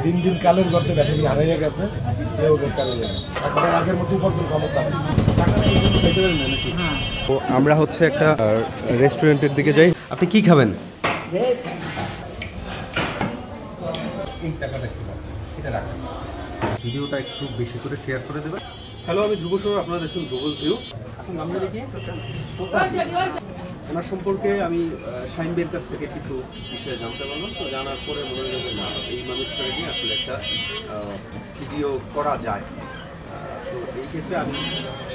দিন দিন কালের গর্তে ব্যাটারি হারাইয়া গেছে, এও বেকার হয়ে গেছে। এখন আর আগের মতো উপার্জন ক্ষমতা নেই। তো আমরা হচ্ছে একটা রেস্টুরেন্টের দিকে যাই। আপনি কি খাবেন? এই টাকাটা কি এটা রাখেন, ভিডিওটা একটু বেশি করে শেয়ার করে দেবেন। হ্যালো, আমি ধ্রুব সর, আপনারা দেখছেন ধ্রুবস ভিউ। এখন আমরা দেখি ওনার সম্পর্কে আমি শাইন বের কাছ থেকে কিছু বিষয়ে জানতে পারলাম। তো জানার পরে মনে হলো যে না, এই মানুষটাকে নিয়ে আসলে একটা ভিডিও করা যায়। তো এই ক্ষেত্রে আমি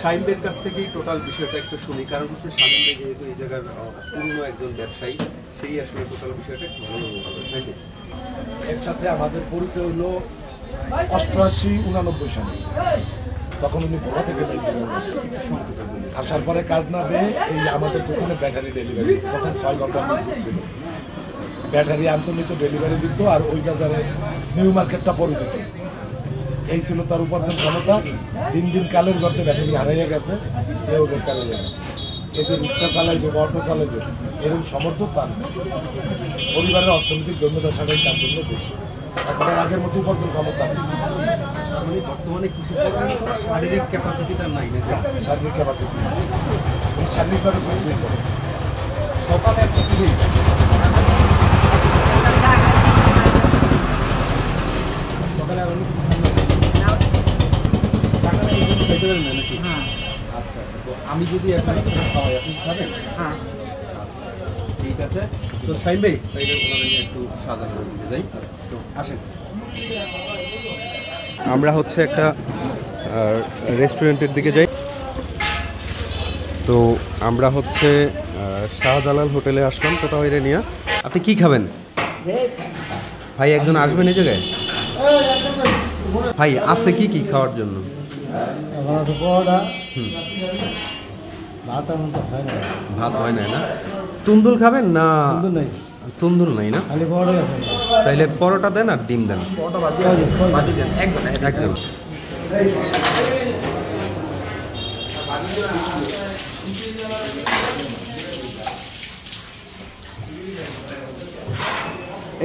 শাইন বের কাছ থেকেই টোটাল বিষয়টা একটু শুনি, কারণ হচ্ছে শাইন বে যেহেতু এই জায়গার পুরনো একজন ব্যবসায়ী, সেই আসলে টোটাল বিষয়টা একটু ভালো হবে। এর সাথে আমাদের পরিচয় হলো 88-89 সালে। তখন উনি গোয়া থেকে আসার পরে কাজ না পেয়ে এই আমাদের দোকানে ব্যাটারি ডেলিভারি, তখন 6 ঘন্টা ছিল, ব্যাটারি আন্তর্নিত ডেলিভারি দিত, আর ওই বাজারে নিউ মার্কেটটা পরে দিত। এই ছিল তার উপার্জন ক্ষমতা। দিন দিন কালের গর্তে ব্যাটারি হারাইয়া গেছে, এও বেকার হয়ে গেছে। এই যে রিক্সা চালাইবে বা অটো চালাইবে, এরকম সমর্থক পান না। পরিবারের অর্থনৈতিক দৈন্যদশাটাই তার জন্য বেশি। এখন আর আগের মতো উপার্জন ক্ষমতা নেই। বর্তমানে কিছু শারীরিক ক্যাপাসিটিটা নাই, শারীরিক ক্যাপাসিটি শারীরিকভাবে খুবই করে। সকালে একটা সকালে আচ্ছা, তো আমি যদি এখন খাওয়াই, আপনি খাবেন? ঠিক আছে। তো শাইন ভাই, তাইলে ওনারা একটু সাজানো দিতে যাই। তো আসেন, আমরা হচ্ছে একটা রেস্টুরেন্টের দিকে যাই। তো আমরা হচ্ছে শাহজালাল হোটেলে আসলাম কোথাও এর নিয়ে। আপনি কি খাবেন ভাই? একজন আসবেন এই জায়গায় ভাই? আছে কি কি খাওয়ার জন্য? ভাত হয় না না? তুন্দুল খাবেন না? তুন্দুল নাই না? তাইলে পরোটা দেন আর ডিম দেন একজন।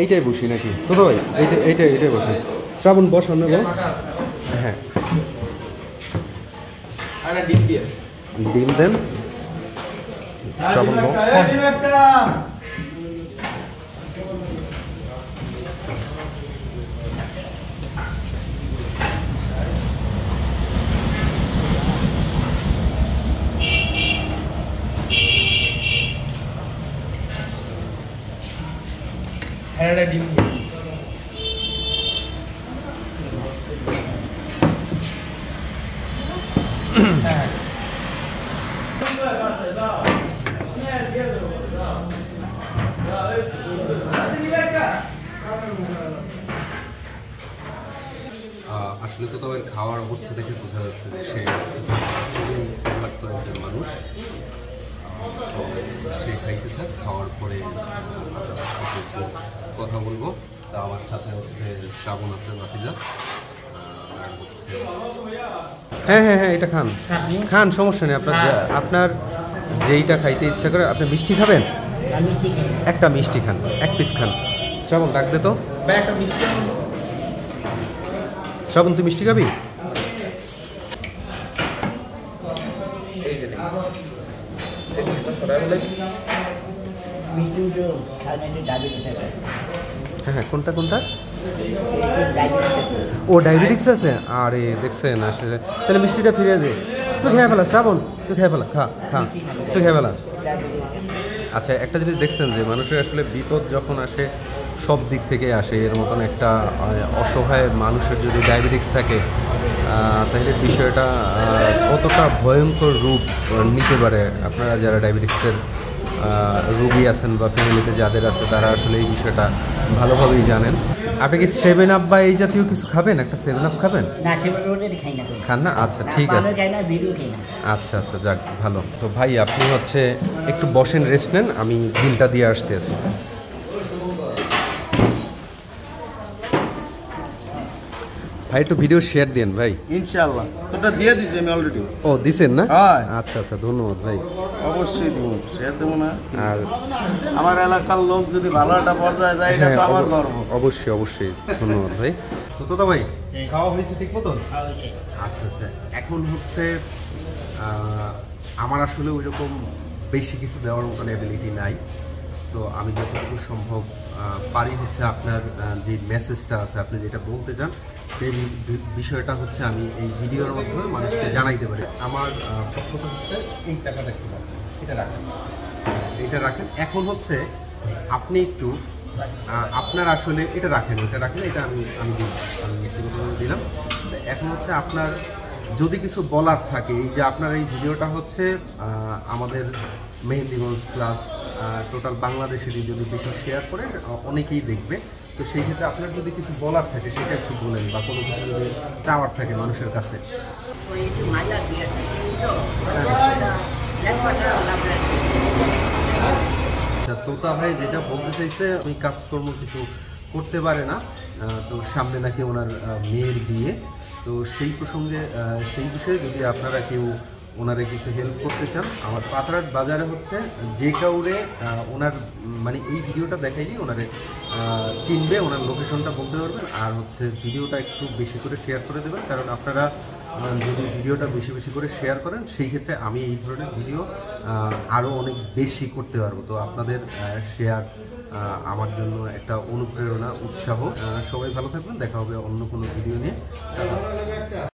এইটাই বসি নাকি তো ভাই? এইটাই বসি। শ্রাবণ বসান নেব। হ্যাঁ, ডিম দেন শ্রাবণ। ডিম আসলে তো তবে খাওয়ার অবস্থা দেখে বোঝা যাচ্ছে যে সে খুবই তৈলাক্ত একজন মানুষ। সে খাইতে থাক, খাওয়ার পরে কথা বলবো। তা আমার সাথে হচ্ছে শ্রাবণ আছে, বাতিজা। হ্যাঁ হ্যাঁ হ্যাঁ, এটা খান খান, সমস্যা নেই। আপনার যেইটা খাইতে ইচ্ছা করে। আপনি মিষ্টি খাবেন? একটা মিষ্টি খান, এক পিস খান। শ্রাবণ ডাক দে তো। শ্রাবণ, তুই মিষ্টি খাবি? হ্যাঁ হ্যাঁ, কোনটা কোনটা? ও ডায়াবেটিক্স আছে? আরে দেখছেন, আসলে তাহলে মিষ্টিটা ফিরিয়ে দে। তুই খেয়ে ফেলা শ্রাবণ, তুই খেয়ে ফেলা, খা খা, তুই খেয়ে ফেলা। আচ্ছা, একটা জিনিস দেখছেন যে মানুষের আসলে বিপদ যখন আসে সব দিক থেকে আসে। এর মতন একটা অসহায় মানুষের যদি ডায়াবেটিক্স থাকে, তাহলে বিষয়টা কতটা ভয়ঙ্কর রূপ নিতে পারে। আপনারা যারা ডায়াবেটিক্সের রোগী আছেন বা ফ্যামিলিতে যাদের আছে, তারা আসলে এই বিষয়টা ভালোভাবেই জানেন। আপনি কি 7 আপ বা এই জাতীয় কিছু খাবেন? একটা 7 আপ খাবেন? খান না? আচ্ছা ঠিক আছে। আচ্ছা আচ্ছা, যাক ভালো। তো ভাই, আপনি হচ্ছে একটু বসেন, রেস্ট নেন, আমি বিলটা দিয়ে আসতে আছি। ভাই একটু ভিডিও শেয়ার দেন ভাই। ইনশাআল্লাহ তোটা দিয়ে দিছি আমি অলরেডি। ও দিছেন না? হ্যাঁ আচ্ছা আচ্ছা, ধন্যবাদ ভাই। অবশ্যই দিব, শেয়ার দেবো না। আর আমার এলাকার লোক যদি ভালো একটা পর্যায়ে যায় এটা তো আমার গর্ব। অবশ্যই অবশ্যই, ধন্যবাদ ভাই। তো তোতা ভাই খাওয়া হয়েছে ঠিক মতন? আচ্ছা আচ্ছা, এখন হচ্ছে আমার আসলে ওই রকম বেশি কিছু দেওয়ার মতন অ্যাবিলিটি নাই, তো আমি যতটুকু সম্ভব পারি হচ্ছে আপনার যে মেসেজটা আছে, আপনি যেটা বলতে চান সেই বিষয়টা হচ্ছে আমি এই ভিডিওর মাধ্যমে মানুষকে জানাইতে পারি। আমার পক্ষটা হচ্ছে এই টাকাটা কি এটা রাখেন, এটা রাখেন। এখন হচ্ছে আপনি একটু আপনার আসলে এটা রাখেন, এটা রাখেন, এটা আমি দিলাম। এখন হচ্ছে আপনার যদি কিছু বলার থাকে, এই যে আপনার এই ভিডিওটা হচ্ছে আমাদের মেহেন্দিগঞ্জ প্লাস টোটাল বাংলাদেশেরই যদি বেশি শেয়ার করে অনেকেই দেখবে, তো সেই ক্ষেত্রে আপনার যদি কিছু বলার থাকে সেটা একটু বলেন, বা কোনো কিছু যদি চাওয়ার থাকে মানুষের কাছে। তোতা ভাই যেটা বলতে চাইছে, ওই কাজকর্ম কিছু করতে পারে না, তো সামনে নাকি ওনার মেয়ের বিয়ে, তো সেই প্রসঙ্গে সেই বিষয়ে যদি আপনারা কেউ ওনারে কিছু হেল্প করতে চান, আমার পাথরঘাট বাজারে হচ্ছে যে কাউরে ওনার মানে এই ভিডিওটা দেখাইলেই ওনারে চিনবে, ওনার লোকেশনটা বলতে পারবেন, আর হচ্ছে ভিডিওটা একটু বেশি করে শেয়ার করে দেবেন, কারণ আপনারা যদি ভিডিওটা বেশি বেশি করে শেয়ার করেন সেই ক্ষেত্রে আমি এই ধরনের ভিডিও আরও অনেক বেশি করতে পারবো। তো আপনাদের শেয়ার আমার জন্য একটা অনুপ্রেরণা, উৎসাহ। সবাই ভালো থাকবেন, দেখা হবে অন্য কোনো ভিডিও নিয়ে।